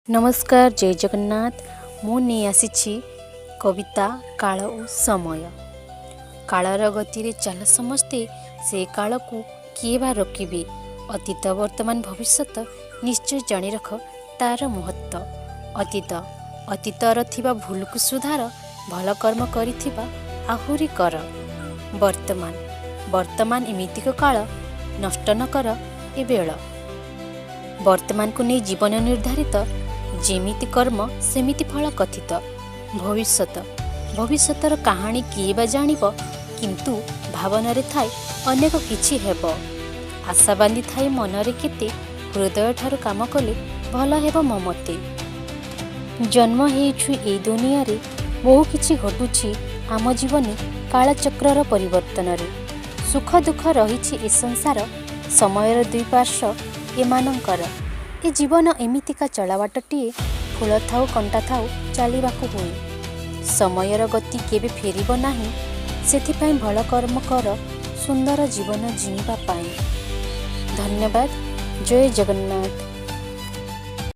नमस्कार जय जगन्नाथ। मु नहीं आसी कविता काल ओ समय। कालर गति रे चल समस्ते से काल को किए बा रोकिबे। अतीत वर्तमान भविष्यत निश्चय जानी रख तार महत्व। अतीतर थिबा भूल को सुधार, भल कर्म करिथिबा आहुरी कर। वर्तमान एमितिक काल, नष्ट न कर ए बेଳ। वर्तमान को नहीं जीवन निर्धारित, जेमिति कर्म सेमिति फल कथित। भविष्यतर कहानी किए बा जानिब, किंतु भावना रे थाए अनेक किछि हेब। आशा बांधी थाए मनरे केते, हृदय ठारू काम कले भल हेब ममते। जन्म हेइछु एई दुनिया रे, बहु किछि घटुछि आम जीवने कालचक्रर परिवर्तन रे। सुख दुख रहिछि ए संसार, समयर दुई पार्श्व एमानंकर। ए जीवन एमितिका चलाबाटटिए, फूल थाउ कंटा थाउ चलिबाकु हुए। समयर गति केबे फेरिब नाही, सेथिपाई भल कर्म कर सुंदर जीवन जीवा पाए। धन्यवाद। जय जगन्नाथ।